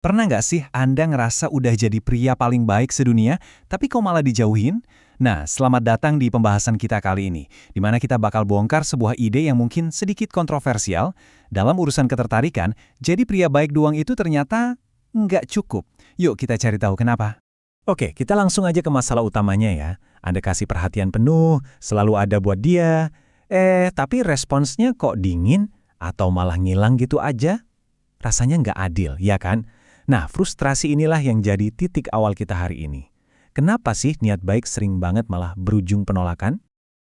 Pernah nggak sih Anda ngerasa udah jadi pria paling baik sedunia, tapi kok malah dijauhin? Nah, selamat datang di pembahasan kita kali ini, di mana kita bakal bongkar sebuah ide yang mungkin sedikit kontroversial. Dalam urusan ketertarikan, jadi pria baik doang itu ternyata nggak cukup. Yuk kita cari tahu kenapa. Oke, kita langsung aja ke masalah utamanya ya. Anda kasih perhatian penuh, selalu ada buat dia. Tapi responsnya kok dingin atau malah ngilang gitu aja? Rasanya nggak adil, ya kan? Nah, frustrasi inilah yang jadi titik awal kita hari ini. Kenapa sih niat baik sering banget malah berujung penolakan?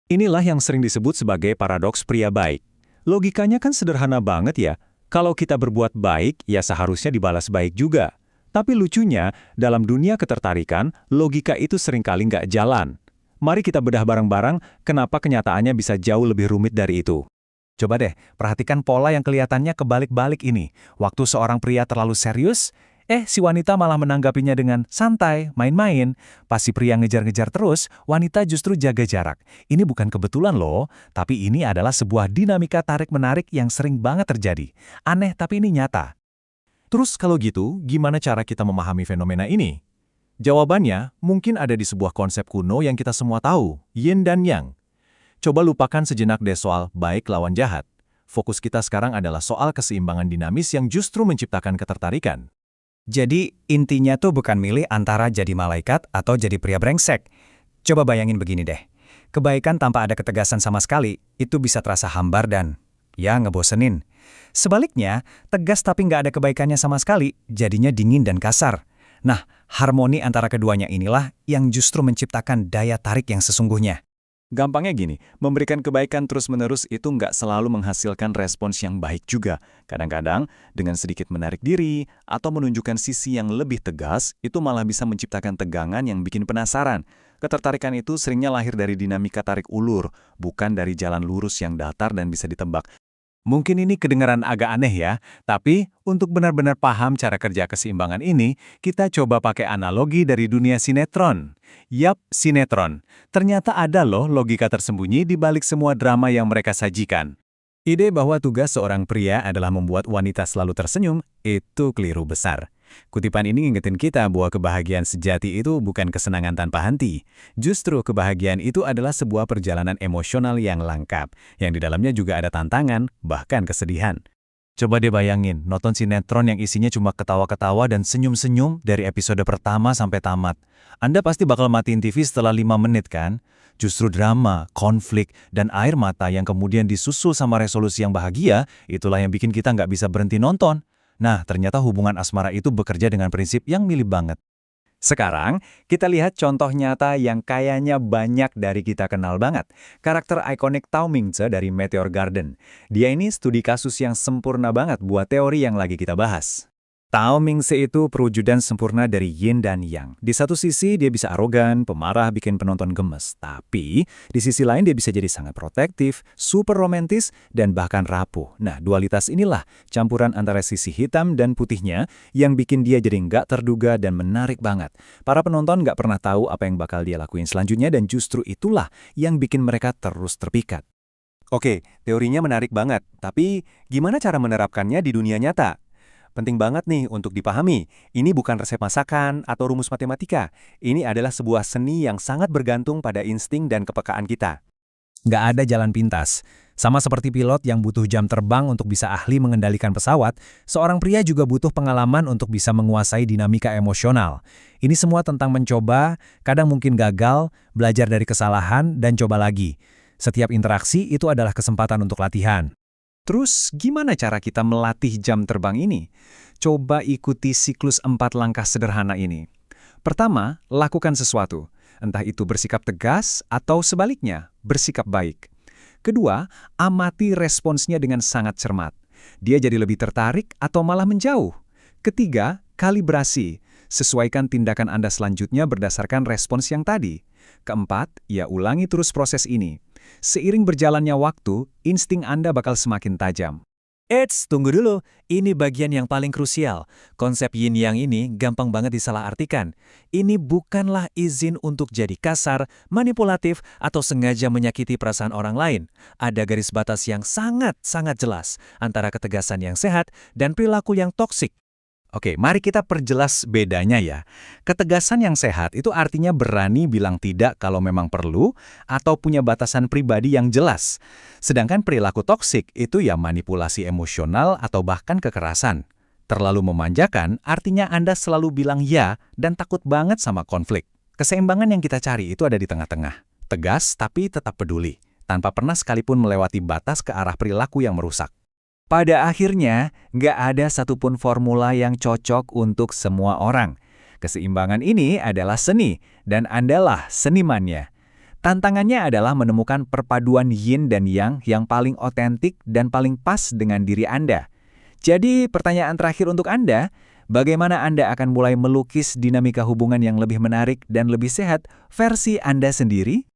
Inilah yang sering disebut sebagai paradoks pria baik. Logikanya kan sederhana banget ya. Kalau kita berbuat baik, ya seharusnya dibalas baik juga. Tapi lucunya, dalam dunia ketertarikan, logika itu seringkali nggak jalan. Mari kita bedah bareng-bareng kenapa kenyataannya bisa jauh lebih rumit dari itu. Coba deh, perhatikan pola yang kelihatannya kebalik-balik ini. Waktu seorang pria terlalu serius, si wanita malah menanggapinya dengan santai, main-main. Pas si pria ngejar-ngejar terus, wanita justru jaga jarak. Ini bukan kebetulan loh, tapi ini adalah sebuah dinamika tarik-menarik yang sering banget terjadi. Aneh tapi ini nyata. Terus kalau gitu, gimana cara kita memahami fenomena ini? Jawabannya mungkin ada di sebuah konsep kuno yang kita semua tahu, yin dan yang. Coba lupakan sejenak deh soal baik lawan jahat. Fokus kita sekarang adalah soal keseimbangan dinamis yang justru menciptakan ketertarikan. Jadi, intinya tuh bukan milih antara jadi malaikat atau jadi pria brengsek. Coba bayangin begini deh. Kebaikan tanpa ada ketegasan sama sekali, itu bisa terasa hambar dan, ya, ngebosenin. Sebaliknya, tegas tapi nggak ada kebaikannya sama sekali, jadinya dingin dan kasar. Nah, harmoni antara keduanya inilah yang justru menciptakan daya tarik yang sesungguhnya. Gampangnya gini, memberikan kebaikan terus-menerus itu nggak selalu menghasilkan respons yang baik juga. Kadang-kadang, dengan sedikit menarik diri atau menunjukkan sisi yang lebih tegas, itu malah bisa menciptakan tegangan yang bikin penasaran. Ketertarikan itu seringnya lahir dari dinamika tarik ulur, bukan dari jalan lurus yang datar dan bisa ditebak. Mungkin ini kedengaran agak aneh ya, tapi untuk benar-benar paham cara kerja keseimbangan ini, kita coba pakai analogi dari dunia sinetron. Yap, sinetron. Ternyata ada loh logika tersembunyi di balik semua drama yang mereka sajikan. Ide bahwa tugas seorang pria adalah membuat wanita selalu tersenyum, itu keliru besar. Kutipan ini ngingetin kita bahwa kebahagiaan sejati itu bukan kesenangan tanpa henti. Justru kebahagiaan itu adalah sebuah perjalanan emosional yang lengkap, yang di dalamnya juga ada tantangan, bahkan kesedihan. Coba deh bayangin, nonton sinetron yang isinya cuma ketawa-ketawa dan senyum-senyum dari episode pertama sampai tamat. Anda pasti bakal matiin TV setelah 5 menit kan? Justru drama, konflik, dan air mata yang kemudian disusul sama resolusi yang bahagia, itulah yang bikin kita nggak bisa berhenti nonton. Nah, ternyata hubungan asmara itu bekerja dengan prinsip yang mirip banget. Sekarang, kita lihat contoh nyata yang kayaknya banyak dari kita kenal banget. Karakter ikonik Tao Mingce dari Meteor Garden. Dia ini studi kasus yang sempurna banget buat teori yang lagi kita bahas. Tao Mingce itu perwujudan sempurna dari yin dan yang. Di satu sisi dia bisa arogan, pemarah, bikin penonton gemes. Tapi di sisi lain dia bisa jadi sangat protektif, super romantis, dan bahkan rapuh. Nah, dualitas inilah campuran antara sisi hitam dan putihnya yang bikin dia jadi nggak terduga dan menarik banget. Para penonton nggak pernah tahu apa yang bakal dia lakuin selanjutnya dan justru itulah yang bikin mereka terus terpikat. Oke, teorinya menarik banget. Tapi gimana cara menerapkannya di dunia nyata? Penting banget nih untuk dipahami, ini bukan resep masakan atau rumus matematika. Ini adalah sebuah seni yang sangat bergantung pada insting dan kepekaan kita. Nggak ada jalan pintas. Sama seperti pilot yang butuh jam terbang untuk bisa ahli mengendalikan pesawat, seorang pria juga butuh pengalaman untuk bisa menguasai dinamika emosional. Ini semua tentang mencoba, kadang mungkin gagal, belajar dari kesalahan, dan coba lagi. Setiap interaksi itu adalah kesempatan untuk latihan. Terus, gimana cara kita melatih jam terbang ini? Coba ikuti siklus 4 langkah sederhana ini. Pertama, lakukan sesuatu. Entah itu bersikap tegas atau sebaliknya, bersikap baik. Kedua, amati responsnya dengan sangat cermat. Dia jadi lebih tertarik atau malah menjauh. Ketiga, kalibrasi. Sesuaikan tindakan Anda selanjutnya berdasarkan respons yang tadi. Keempat, ya ulangi terus proses ini. Seiring berjalannya waktu, insting Anda bakal semakin tajam. Eits, tunggu dulu. Ini bagian yang paling krusial. Konsep yin-yang ini gampang banget disalahartikan. Ini bukanlah izin untuk jadi kasar, manipulatif, atau sengaja menyakiti perasaan orang lain. Ada garis batas yang sangat-sangat jelas antara ketegasan yang sehat dan perilaku yang toksik. Oke, mari kita perjelas bedanya ya. Ketegasan yang sehat itu artinya berani bilang tidak kalau memang perlu atau punya batasan pribadi yang jelas. Sedangkan perilaku toksik itu ya manipulasi emosional atau bahkan kekerasan. Terlalu memanjakan artinya Anda selalu bilang ya dan takut banget sama konflik. Keseimbangan yang kita cari itu ada di tengah-tengah. Tegas tapi tetap peduli, tanpa pernah sekalipun melewati batas ke arah perilaku yang merusak. Pada akhirnya, nggak ada satupun formula yang cocok untuk semua orang. Keseimbangan ini adalah seni, dan Andalah senimannya. Tantangannya adalah menemukan perpaduan yin dan yang paling otentik dan paling pas dengan diri Anda. Jadi, pertanyaan terakhir untuk Anda, bagaimana Anda akan mulai melukis dinamika hubungan yang lebih menarik dan lebih sehat versi Anda sendiri?